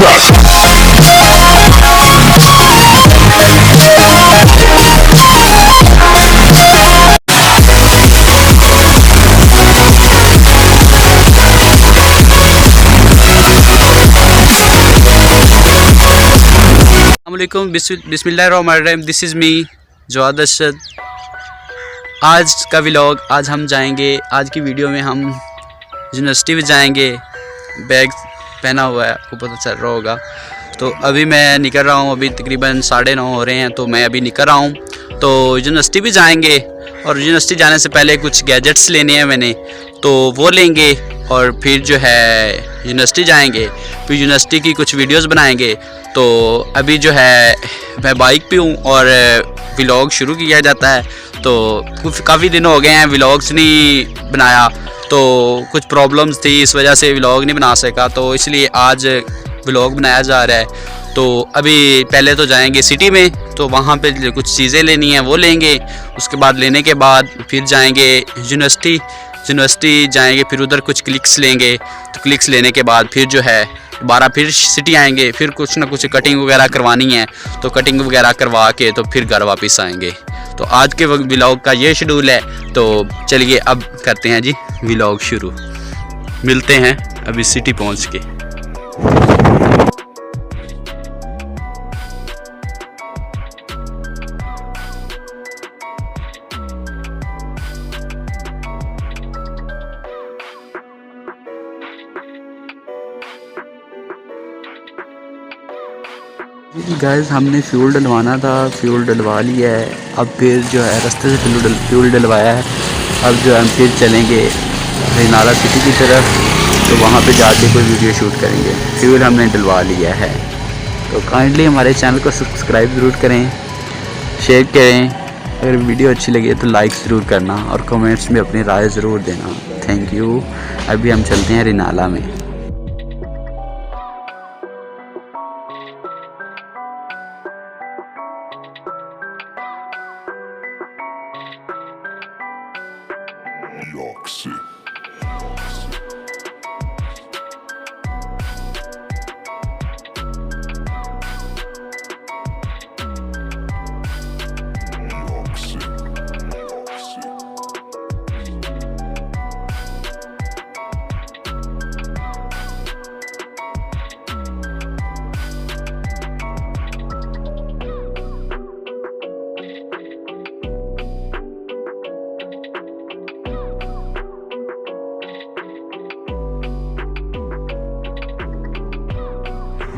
अस्सलामुअलैकुम बिस्मिल्लाहिर्रहमानिर्रहीम। This is me Jawad Arshad. आज का व्लॉग, आज हम जाएंगे, आज की वीडियो में हम यूनिवर्सिटी में जाएंगे। बैग पहना हुआ है, आपको पता चल रहा होगा। तो अभी मैं निकल रहा हूँ, अभी तकरीबन 9:30 हो रहे हैं, तो मैं अभी निकल रहा हूँ। तो यूनिवर्सिटी भी जाएंगे और यूनिवर्सिटी जाने से पहले कुछ गैजेट्स लेने हैं मैंने, तो वो लेंगे और फिर जो है यूनिवर्सिटी जाएंगे। फिर यूनिवर्सिटी की कुछ वीडियोस बनाएंगे। तो अभी जो है मैं बाइक पे हूँ और व्लॉग शुरू किया जाता है। तो काफ़ी दिन हो गए हैं व्लॉग्स नहीं बनाया, तो कुछ प्रॉब्लम्स थी, इस वजह से व्लॉग नहीं बना सका, तो इसलिए आज व्लॉग बनाया जा रहा है। तो अभी पहले तो जाएंगे सिटी में, तो वहाँ पे कुछ चीज़ें लेनी हैं वो लेंगे। उसके बाद लेने के बाद फिर जाएंगे यूनिवर्सिटी जाएंगे, फिर उधर कुछ क्लिक्स लेंगे। तो क्लिक्स लेने के बाद फिर जो है दोबारा फिर सिटी आएंगे, फिर कुछ ना कुछ कटिंग वगैरह करवानी है, तो कटिंग वगैरह करवा के तो फिर घर वापस आएंगे। तो आज के व्लॉग का ये शेड्यूल है। तो चलिए अब करते हैं जी व्लॉग शुरू। मिलते हैं अभी सिटी पहुंच के। गाइस, हमने फ्यूल डलवाना था, फ्यूल डलवा लिया है। अब फिर जो है रास्ते से फ्यूल डलवाया है। अब जो हम फिर चलेंगे रिनाला सिटी की तरफ, तो वहाँ पे जाके कोई वीडियो शूट करेंगे। फ्यूल हमने डलवा लिया है। तो काइंडली हमारे चैनल को सब्सक्राइब ज़रूर करें, शेयर करें। अगर वीडियो अच्छी लगे तो लाइक ज़रूर करना और कमेंट्स में अपनी राय ज़रूर देना। Thank you. अभी हम चलते हैं रिनाला में।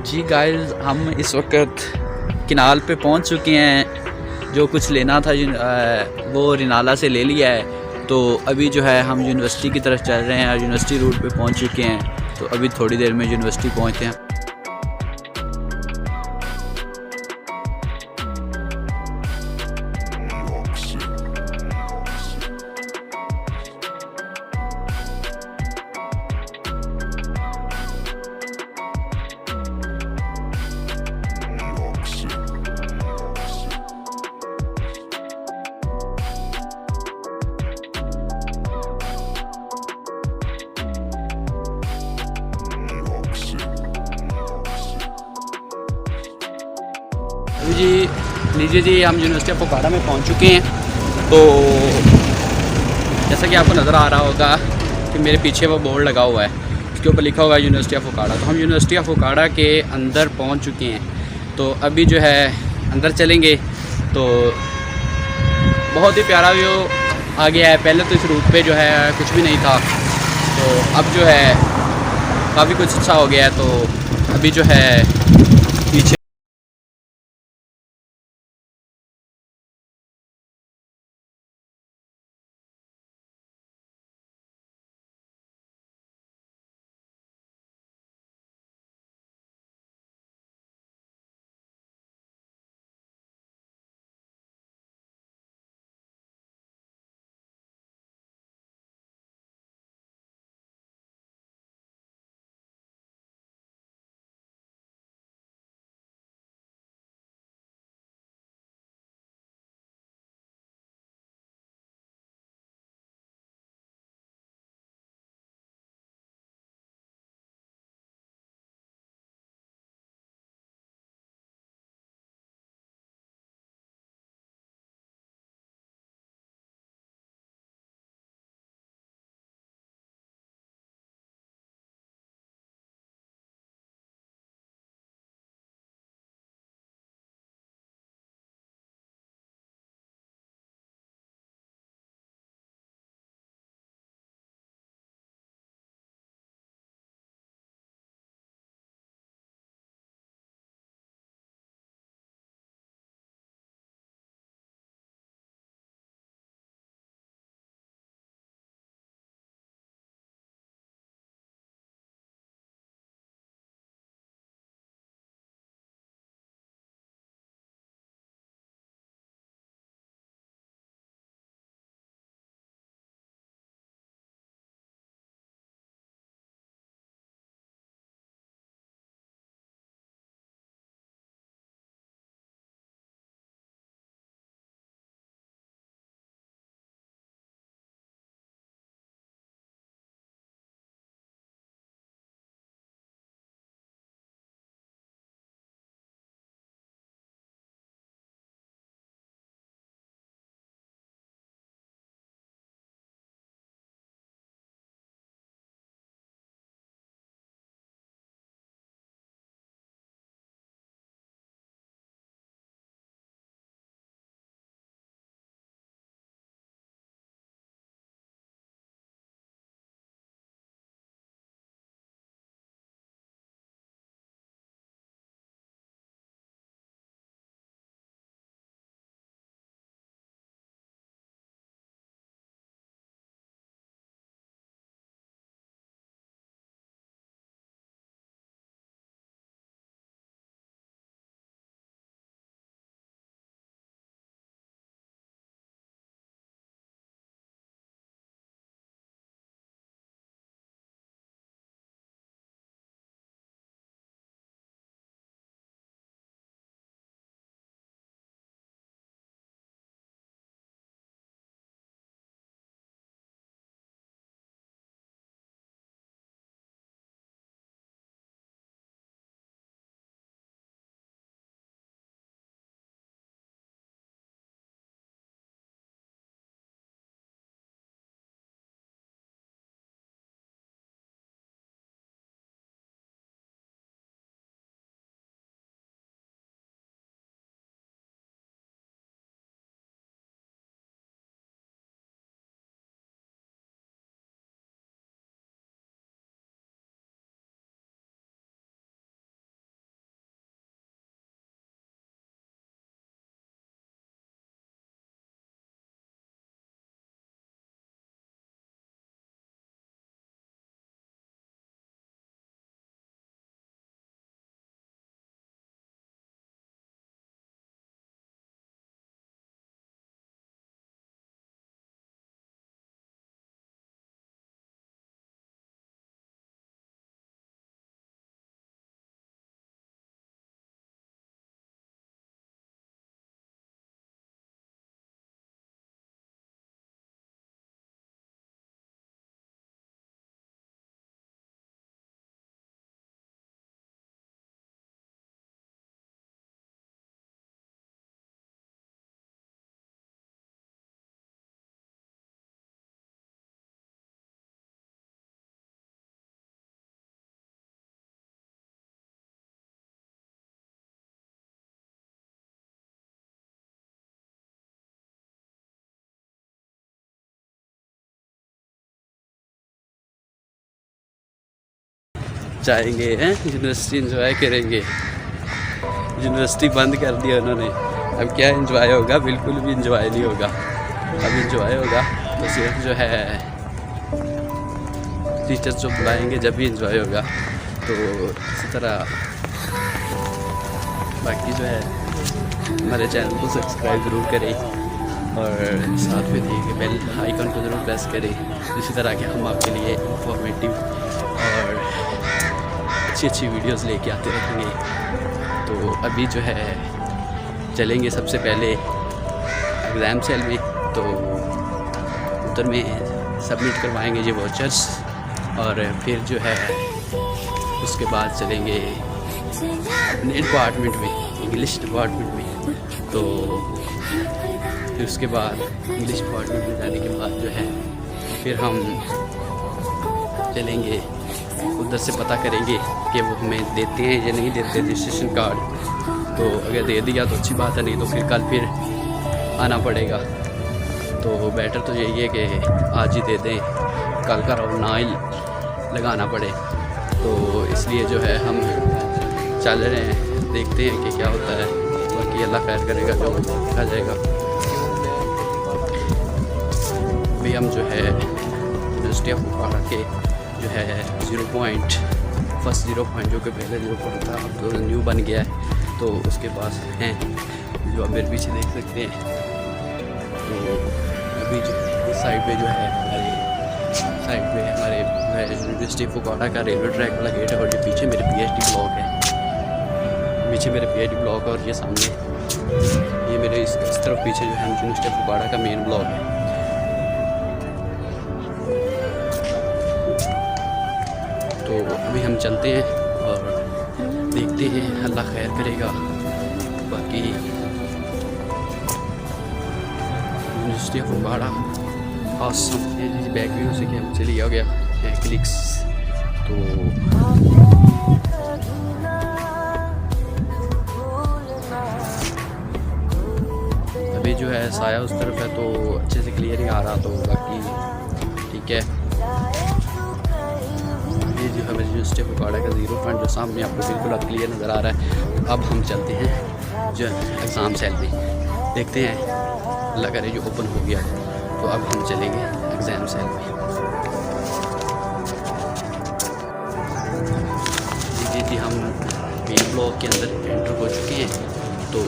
जी गाइस, हम इस वक्त किनाल पे पहुंच चुके हैं। जो कुछ लेना था वो रिनाला से ले लिया है। तो अभी जो है हम यूनिवर्सिटी की तरफ चल रहे हैं और यूनिवर्सिटी रूट पे पहुंच चुके हैं। तो अभी थोड़ी देर में यूनिवर्सिटी पहुंचते हैं। जी लीजिए जी, हम यूनिवर्सिटी ऑफ फुकारा में पहुंच चुके हैं। तो जैसा कि आपको नज़र आ रहा होगा कि मेरे पीछे वो बोर्ड लगा हुआ है, उसके ऊपर लिखा हुआ है यूनिवर्सिटी ऑफ फुकारा। तो हम यूनिवर्सिटी ऑफ फुकारा के अंदर पहुंच चुके हैं। तो अभी जो है अंदर चलेंगे। तो बहुत ही प्यारा व्यू आ गया है। पहले तो इस रूट पे जो है कुछ भी नहीं था, तो अब जो है काफ़ी कुछ अच्छा हो गया है। तो अभी जो है पीछे जाएंगे हैं, यूनिवर्सिटी एंजॉय करेंगे। यूनिवर्सिटी बंद कर दिया उन्होंने, अब क्या एंजॉय होगा? बिल्कुल भी एंजॉय नहीं होगा। अब एंजॉय होगा तो सिर्फ जो है टीचर्स जो बुलाएंगे जब भी एंजॉय होगा। तो इसी तरह बाकी जो है हमारे चैनल को सब्सक्राइब ज़रूर करें और साथ में दिए गए बेल आइकन को ज़रूर प्रेस करें। इसी तरह के हम आपके लिए इंफॉर्मेटिव और अच्छी वीडियोस लेके आते रहेंगे। तो अभी जो है चलेंगे सबसे पहले एग्ज़ाम सेल में, तो उधर में सबमिट करवाएंगे ये वाउचर्स और फिर जो है उसके बाद चलेंगे अपने डिपार्टमेंट में, इंग्लिश डिपार्टमेंट में। तो फिर उसके बाद इंग्लिश डिपार्टमेंट में जाने के बाद जो है फिर हम चलेंगे उधर से पता करेंगे कि वो हमें देते हैं या नहीं देते रजिस्ट्रेशन कार्ड। तो अगर दे दिया तो अच्छी बात है, नहीं तो फिर कल फिर आना पड़ेगा। तो बेटर तो यही है कि आज ही दे दें, कल का राउंड ना ही लगाना पड़े। तो इसलिए जो है हम चल रहे हैं, देखते हैं कि क्या होता है। बाकी अल्लाह खैर करेगा, जो देखा जाएगा। अभी हम जो है यूनिवर्सिटी ऑफ बुखारा के जो है 0 पॉइंट फर्स्ट 0 पॉइंट जो कि पहले 0 पॉइंट था, अब तो न्यू बन गया है। तो उसके पास हैं जो आप मेरे पीछे देख सकते हैं। तो अभी जो इस साइड पे जो है हमारे साइड पे हमारे यूनिवर्सिटी बुखारा का रेलवे ट्रैक वाला गेट है और ये पीछे मेरे PhD ब्लॉक है, पीछे मेरे PhD ब्लॉक और ये सामने ये मेरे इस तरफ पीछे जो है यूनिवर्सिटी बुखारा का मेन ब्लॉक है। तो अभी हम चलते हैं और देखते हैं, अल्लाह खैर करेगा। बाकी यूनिवर्सिटी ऑफ बुखारा खास बैक व्यू से कि हमसे लिया गया है क्लिक्स। तो अभी जो है साया उस तरफ है तो अच्छे से क्लियर ही आ रहा, तो बाकी ठीक है। ये जो है यूनिवर्सिटी ऑफ बुखारा का 0 पॉइंट जो सामने आपको बिल्कुल अब क्लियर नज़र आ रहा है। अब हम चलते हैं जो एग्ज़ाम सेल में, देखते हैं अल्लाह करे जो ओपन हो गया। तो अब हम चलेंगे एग्ज़ाम सेल में। जी हम मेन ब्लॉक के अंदर एंटर हो चुके हैं। तो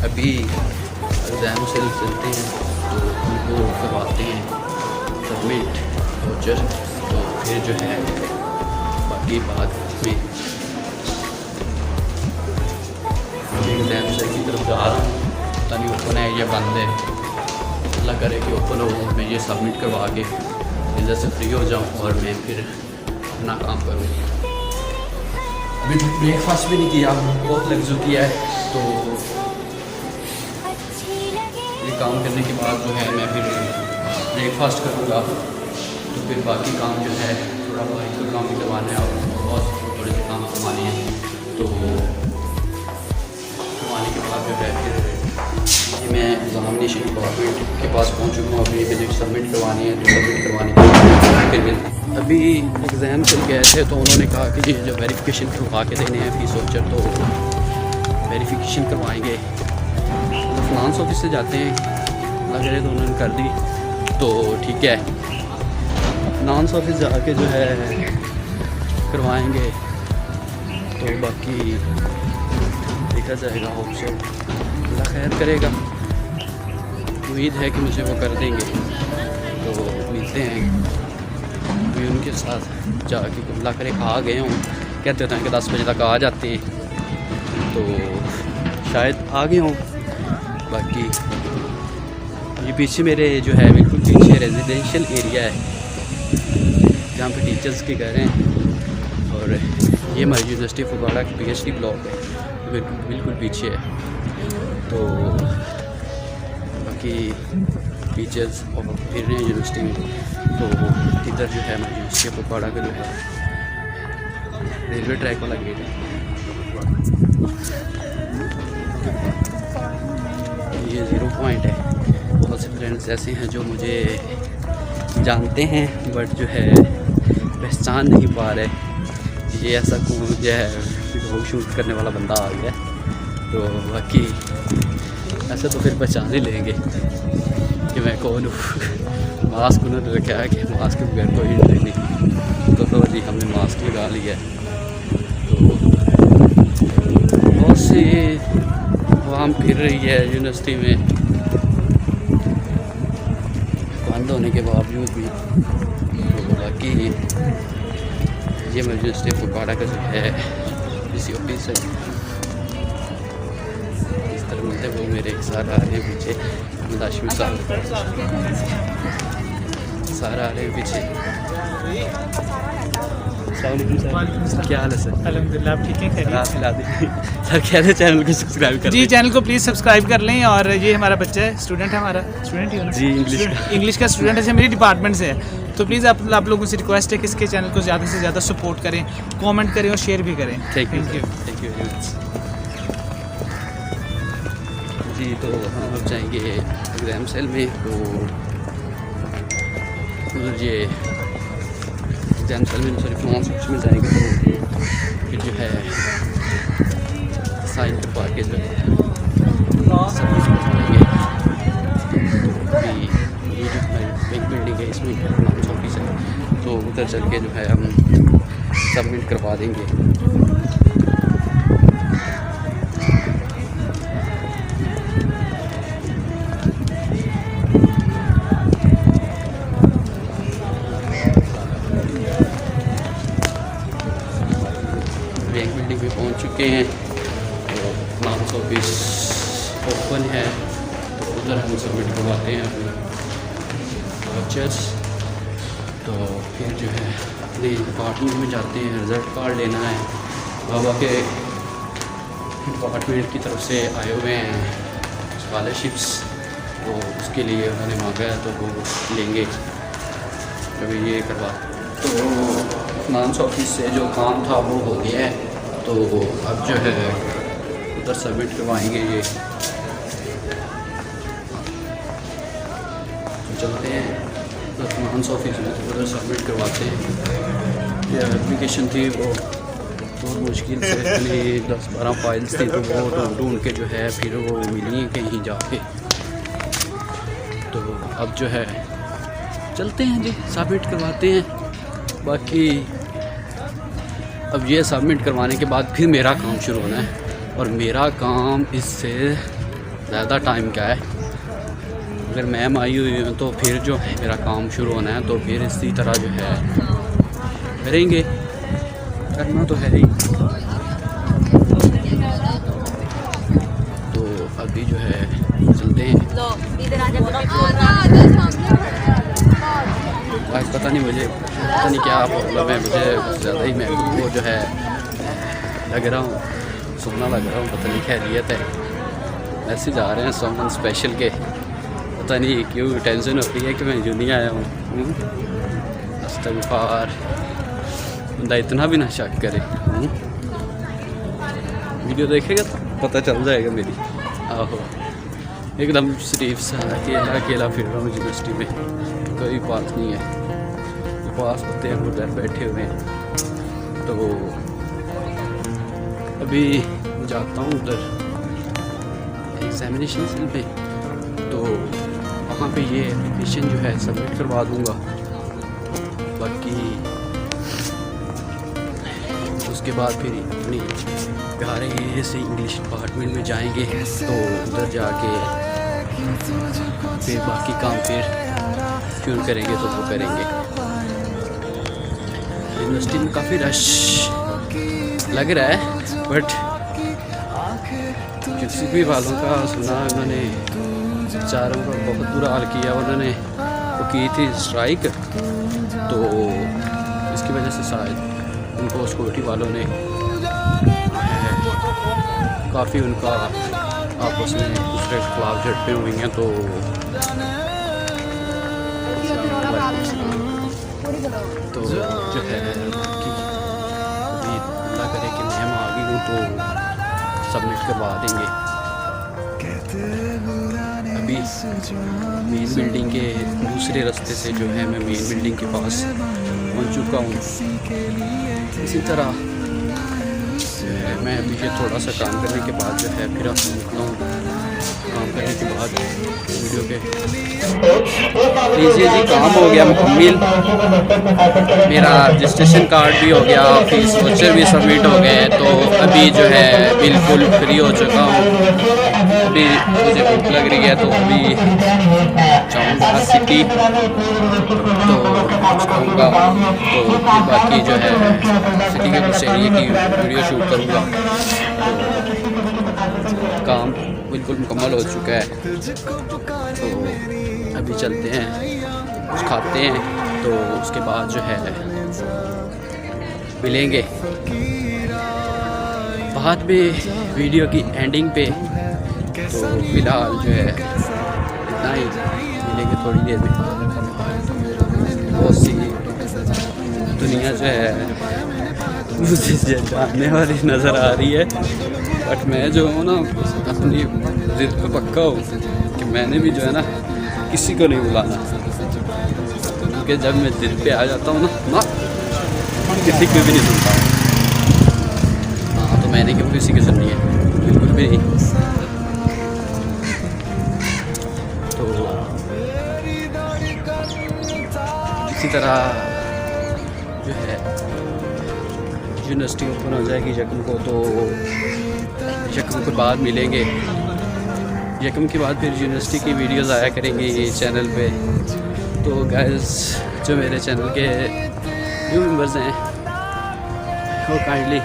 अभी एग्ज़ाम सेल चलते हैं, तो उनको करवाते हैं सबमिट वाउचर। तो फिर जो है बाकी बाद में एग्ज़ाम सेल की तरफ जा रहा हूँ, पता नहीं ओपन है या बंद है। अल्लाह करे कि ओपन हो, मैं ये सबमिट करवा के इधर से फ्री हो जाऊँ और मैं फिर अपना काम करूँ। अभी ब्रेकफास्ट भी नहीं किया, बहुत लग्जू किया है। तो ये काम करने के बाद जो है मैं फिर ब्रेकफास्ट करूँगा। तो फिर बाकी काम जो है थोड़ा भाई का काम भी करवाना है और बहुत थोड़े से काम करवाने हैं। तो करवाने के बाद जो है फिर मैं एग्जामिनेशन डिपार्टमेंट के पास पहुँच चुका हूँ। अभी जो सबमिट करवानी है, जो सबमिट करवाने के फिर मिलते। अभी एग्ज़ाम चल गए थे तो उन्होंने कहा कि ये जो वेरिफिकेशन करवा के देने हैं फीस वाउचर, तो वेरिफिकेशन करवाएंगे। तो फाइनेंस ऑफिस से जाते हैं, लग रहे तो उन्होंने कर दी, तो ठीक है। फाइनेंस ऑफिस जाके जो है करवाएंगे। तो बाकी देखा जाएगा, होप सो अल्लाह खैर करेगा। उम्मीद है कि मुझे वो कर देंगे। तो मिलते हैं अभी उनके साथ जाके, अल्लाह करे आ गए हों। कहते होते हैं कि 10 बजे तक आ जाते हैं, तो शायद आ गए हों। बाकी ये पीछे मेरे जो है बिल्कुल पीछे रेजिडेंशियल एरिया है जहाँ पे टीचर्स के घर हैं। और ये हमारी यूनिवर्सिटी ऑफ बुखारा की PhD ब्लॉक है, बिल्कुल पीछे है। तो बाकी टीचर्स और फिर रहे हैं यूनिवर्सिटी में। तो इधर जो है हमारी यूनिवर्सिटी ऑफ बुखारा का जो है रेलवे ट्रैक वाला गेट है। ये 0 पॉइंट है। बहुत से फ्रेंड्स ऐसे हैं जो मुझे जानते हैं बट जो है पहचान नहीं पा रहे। ये ऐसा जो है वीडियो शूट करने वाला बंदा आ गया। तो बाकी ऐसे तो फिर पहचान ही लेंगे कि मैं कौन हूँ। मास्क उन्होंने रखा है कि मास्क के बगैर कोई एंट्री नहीं, तो जी हमने मास्क लगा लिया है। तो बहुत सी आवाम फिर रही है यूनिवर्सिटी में बंद होने के बावजूद भी। तो बाकी ये मैं यूनिवर्सिटी फुकाड़ा का जो है इसी ऑफिस है, इस तरह मिलते वो मेरे सारा आ रहे हैं पीछे, मुदाशिम सारा आ रहे हैं पीछे। क्या हाल है सर? अल्हम्दुलिल्लाह, आप ठीक हैं? खैरियत? सर कह रहे चैनल को सब्सक्राइब कर जी, चैनल को प्लीज़ सब्सक्राइब कर लें। और ये हमारा बच्चा है, स्टूडेंट है हमारा, स्टूडेंट ही हो ना? जी, इंग्लिश का स्टूडेंट है, मेरी डिपार्टमेंट से है। तो प्लीज़ आप लोगों से रिक्वेस्ट है कि इसके चैनल को ज़्यादा से ज़्यादा सपोर्ट करें, कमेंट करें और शेयर भी करें। थैंक यू वेरी मच जी। तो हम अब जाएंगे एग्ज़ाम सेल में। तो मतलब ये एग्ज़ाम सेल में सॉरी फॉर्म सेक्शन में जाएंगे, तो फिर जो है साइन करवा के जो है सब कुछ करेंगे। ये जो हमारी बैंक बिल्डिंग है इसमें नाम ऑफिस है, तो उधर चल के जो है हम सबमिट करवा देंगे। बैंक बिल्डिंग में पहुंच चुके हैं, तो नाम ऑफिस ओपन है, तो उधर हम सबमिट करवाते हैं अपने वाउचर्स। तो फिर जो है अपने डिपार्टमेंट में जाते हैं, रिज़ल्ट कार्ड लेना है। बाबा के डिपार्टमेंट की तरफ से आए हुए हैं स्कॉलरशिप्स, तो उसके लिए उन्होंने मांगा है, तो वो लेंगे अभी ये करवा। तो फाइनेंस ऑफिस से जो काम था वो हो गया है, तो अब जो है उधर सबमिट करवाएंगे ये। तो चलते हैं तो फाइनेंस ऑफिस में, तो उधर सबमिट करवाते हैं। ये एप्लीकेशन थी वो बहुत मुश्किल से इतनी 10-12 फाइल्स थी, तो वो ढूंढ के जो है फिर वो मिली कहीं जाके। तो अब जो है चलते हैं जी, सबमिट करवाते हैं। बाकी अब ये सबमिट करवाने के बाद फिर मेरा काम शुरू होना है, और मेरा काम इससे ज़्यादा टाइम का है। अगर मैम आई हुई है तो फिर जो है मेरा काम शुरू होना है, तो फिर इसी तरह जो है करेंगे, करना तो है ही। तो अभी जो है चलते हैं। आज पता नहीं मुझे पता नहीं क्या प्रॉब्लम है, मुझे ज़्यादा ही मैं वो जो है लग रहा हूँ, सुनना लग रहा हूँ, पता नहीं खैरियत है। मैसेज आ रहे हैं समवन स्पेशल के, पता नहीं क्यों टेंशन होती है कि मैं यूँ नहीं आया हूँ। अस्तगफार, बंदा इतना भी ना शक करे। वीडियो देखेगा तो पता चल जाएगा मेरी। आहो, एकदम शरीफ सा अकेला फिर रहा हूँ यूनिवर्सिटी में, कोई पास नहीं है। पास होते हैं उधर बैठे हुए हैं, तो अभी जाता हूँ उधर एग्जामिनेशन सेल पे, तो वहाँ पे ये एप्लीकेशन जो है सबमिट करवा दूँगा। बाकी उसके बाद फिर अपनी प्यारे से इंग्लिश डिपार्टमेंट में जाएंगे, तो उधर जाके फिर बाकी काम फिर शुरू करेंगे, तो वो करेंगे। यूनिवर्सिटी में काफ़ी रश लग रहा है, बट यूनिवर्सिटी वालों का सुना उन्होंने चारों का बहुत बुरा हाल किया। उन्होंने वो की थी स्ट्राइक, तो इसकी वजह से शायद उनको सिक्योरिटी वालों ने काफ़ी उनका आपस में दूसरे के खिलाफ झड़पें हुई हैं। तो जो है कि अभी अल्लाह करे कि मैम आ गई हूँ तो सबमिट करवा देंगे। अभी मेन बिल्डिंग के दूसरे रास्ते से जो है मैं मेन बिल्डिंग के पास पहुँच चुका हूँ। इसी तरह अभी ये थोड़ा सा काम करने के बाद जो है फिर आपको मिलता हूँ काम करने के बाद वीडियो के। लीजिए जी, काम हो गया मुकम्मल, मेरा रजिस्ट्रेशन कार्ड भी हो गया, फीस वाउचर भी सबमिट हो गए। तो अभी जो है बिल्कुल फ्री हो चुका हूँ। अभी मुझे भूख लग रही है तो अभी जाऊँगा सिटी, तो कुछ खाऊँगा, तो फिर बाकी जो है सिटी के कुछ एरिया की वीडियो शूट करूँगा। तो काम बिल्कुल मुकम्मल हो चुका है, तो अभी चलते हैं कुछ खाते हैं, तो उसके बाद जो है मिलेंगे बाद में वीडियो की एंडिंग पे। तो फ़िलहाल जो है इतना ही, मिलेंगे थोड़ी देर में। बहुत सी दुनिया जो है मुझे जानने वाली नज़र आ रही है, बट मैं जो हूँ ना अपनी ज़िद पे पक्का हूँ कि मैंने भी जो है ना किसी को नहीं बुलाना, क्योंकि जब मैं दिल पे आ जाता हूँ ना किसी को भी नहीं सुनता। हाँ, तो मैंने क्यों किसी की सुननी है, बिल्कुल भी नहीं। तो इसी तरह जो है यूनिवर्सिटी ओपन हो जाएगी यकम को, तो यकम के बाद मिलेंगे। यकम के बाद फिर यूनिवर्सिटी की वीडियोस आया करेंगी चैनल पे। तो गाइस, जो मेरे चैनल के न्यू मेंबर्स हैं वो काइंडली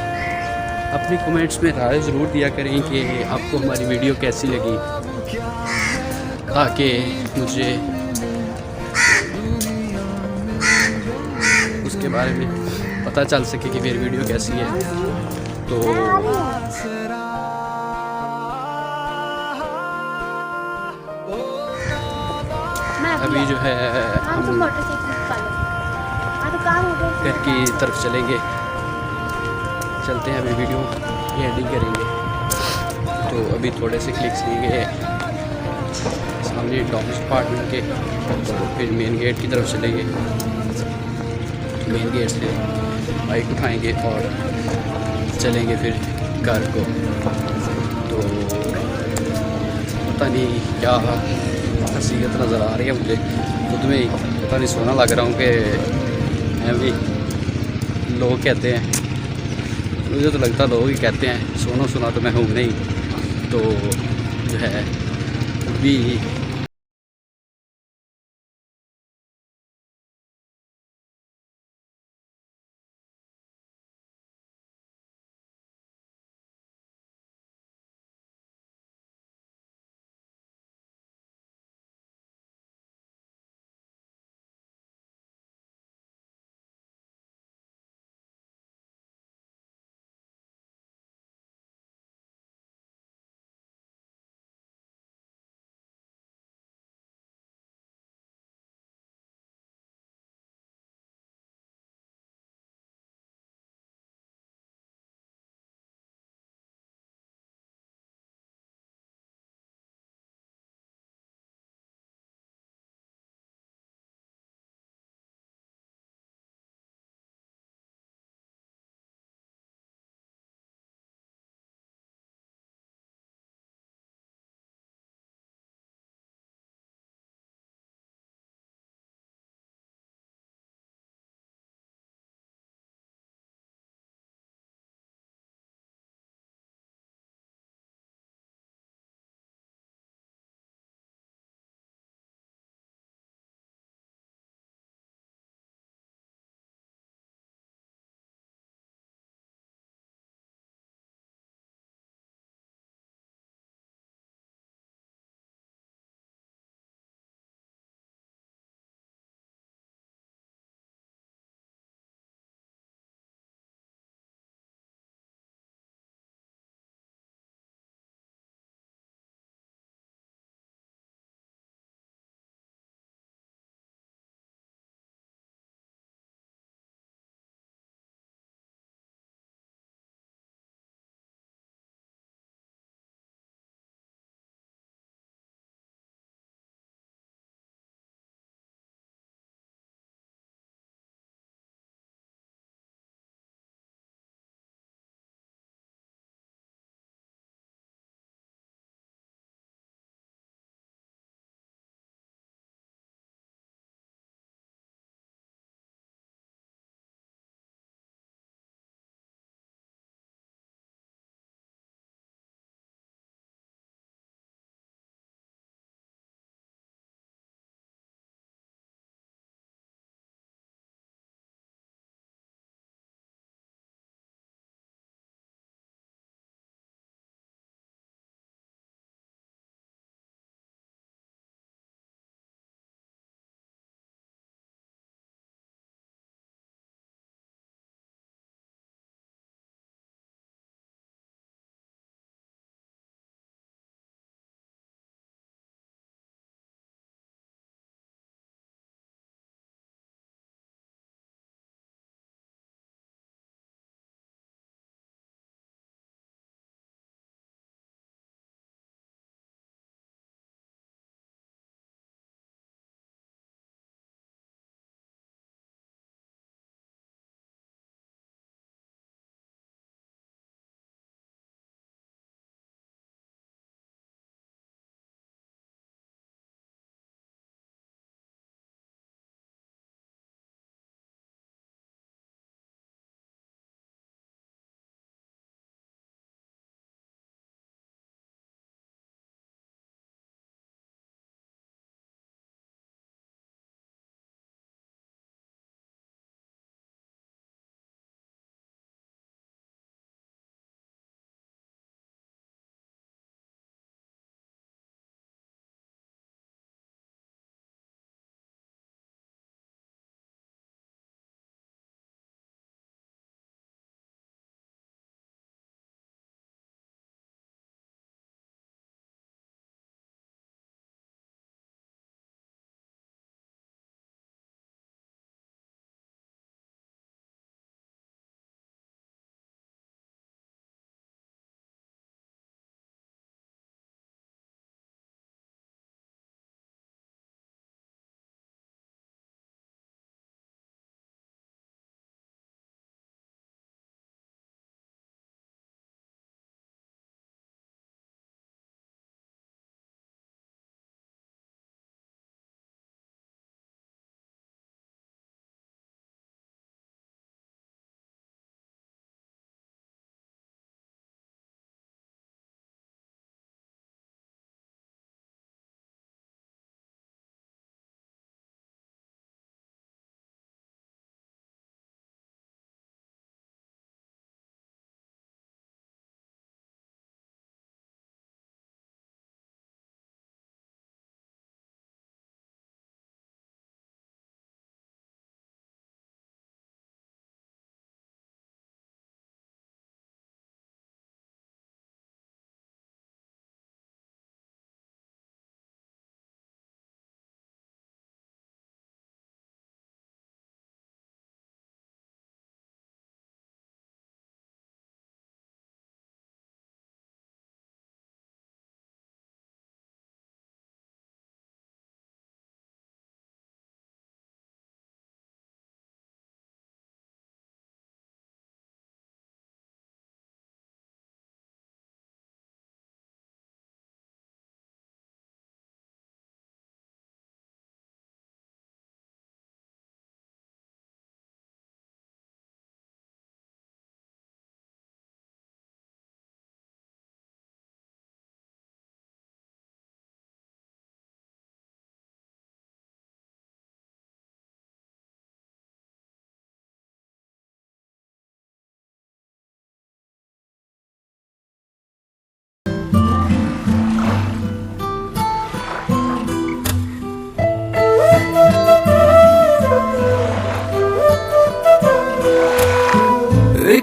अपनी कमेंट्स में राय ज़रूर दिया करें कि आपको हमारी वीडियो कैसी लगी, ताकि मुझे उसके बारे में पता चल सके कि मेरी वीडियो कैसी है। तो अभी जो है हम घर की तरफ चलेंगे, चलते हैं, अभी वीडियो की एडिटिंग करेंगे। तो अभी थोड़े से क्लिक्स लेंगे सामने डॉक्टर अपार्टमेंट के, तो फिर मेन गेट की तरफ चलेंगे। मेन गेट से बाइक उठाएंगे और चलेंगे फिर घर को। तो पता नहीं क्या हसीयत नज़र आ रही है मुझे खुद में ही, पता नहीं सोना लग रहा हूँ कि मैं भी। लोग कहते हैं, मुझे तो लगता लोग ही कहते हैं, सोना सुना तो मैं हूँ नहीं। तो जो है अभी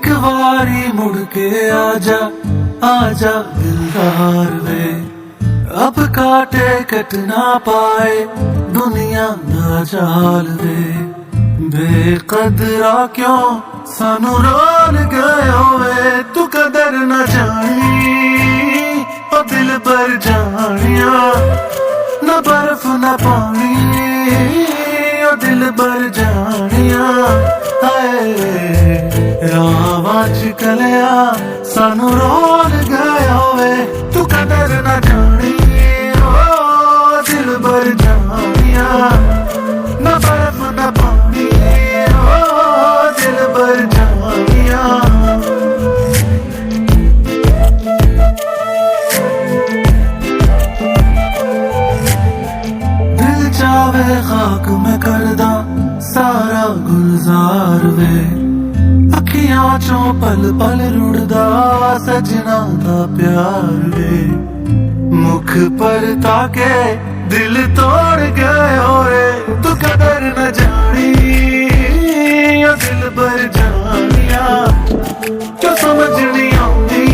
एक बारी मुड़ के आजा आजा दिलदार वे, अब काटे कट ना पाए दुनिया ना जाल वे। बेकदरा क्यों सानू रोल गए वे, तू कदर न जानी ओ दिल पर जानिया, न बर्फ न पानी ओ दिल पर जानिया। रावां च कलिया सानू रोल गया वे, तू कदर न जानी ओ दिल पर जानिया, न बर्फ न पानी ओ दिल पर जानिया। दिल चावे खाक में करदा सारा गुलजार वे, अखियां चों पल पल रुड़दा सजना दा प्यार वे। मुख पर ताके दिल तोड़ गए रे, तू कदर न जानी ओ दिल पर जानिया, क्यों समझ नहीं आती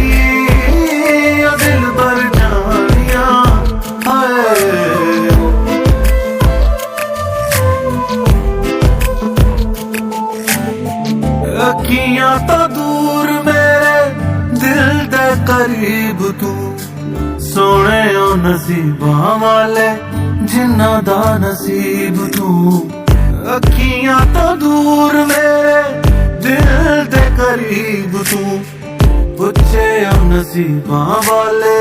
ओ दिल पर जानिया। अखियां तो दूर मेरे दिल दे करीब तू, सोने ओ नसीबां वाले जिन्ना दा नसीब तू। अखियां तो दूर मेरे दिल दे करीब तू, पुछे ओ नसीबां वाले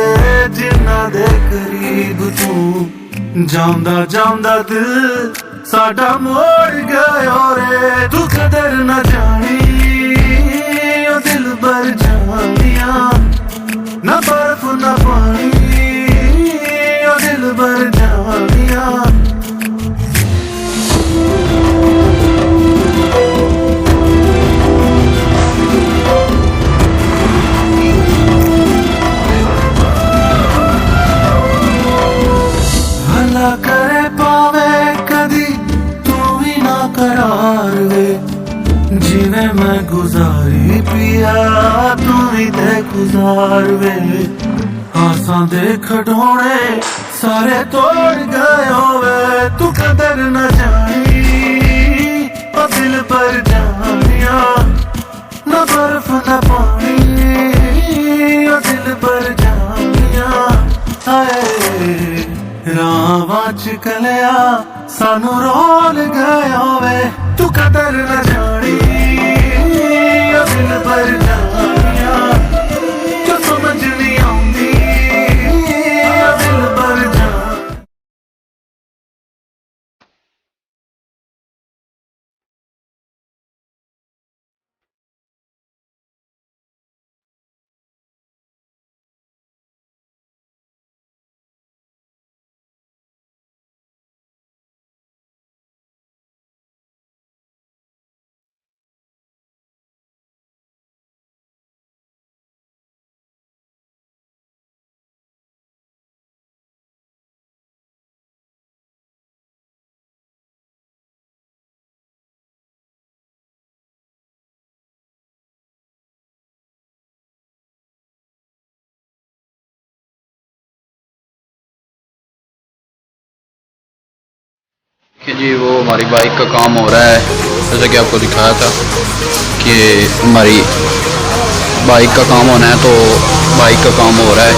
जिन्ना दे करीब तू। जांदा जांदा दिल साडा मोड़ गया रे, तू कदर न जानी ओ दिल पर जानिया, न बर्फ न पानी ओ दिल पर जानिया। भला करे पावे कदी तू भी ना करार वे, जिने मैं गुजारी पिया तू ही दे गुजार वे। आसां दे खडोने सारे तोड़ गए वे, तू कदर न जानी ओ दिल पर जानिया, न बर्फ न पानी ओ दिल पर जानिया। रावां च कलिया सानू रोल गया वे, तू कदर न जानी ओ दिल पर जानिया, जो समझ नहीं आती ओ दिल पर जानिया। कि जी वो हमारी बाइक का काम हो रहा है, जैसा कि आपको दिखाया था कि हमारी बाइक का काम होना है, तो बाइक का काम हो रहा है।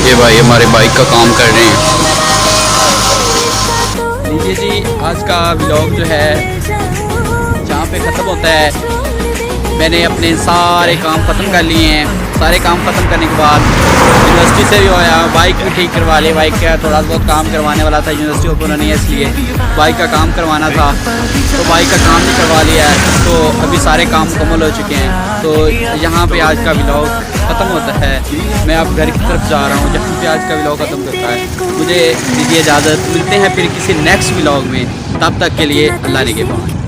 ये भाई हमारे बाइक का काम कर रहे हैं। लीजिए जी, आज का व्लॉग जो है जहाँ पे ख़त्म होता है। मैंने अपने सारे काम ख़त्म कर लिए हैं। सारे काम ख़त्म करने के बाद यूनिवर्सिटी से भी आया, बाइक भी ठीक करवा ली। बाइक का थोड़ा बहुत काम करवाने वाला था, यूनिवर्सिटी ओपन नहीं है इसलिए बाइक का काम करवाना था, तो बाइक का काम भी करवा लिया है। तो अभी सारे काम मुकम्मल हो चुके हैं। तो यहाँ पे आज का व्लॉग ख़त्म होता है। मैं अब घर की तरफ जा रहा हूँ जहाँ पे आज का व्लॉग ख़त्म करता है। मुझे दीजिए इजाज़त, मिलते हैं फिर किसी नेक्स्ट व्लॉग में। तब तक के लिए अल्लाह निगहबान।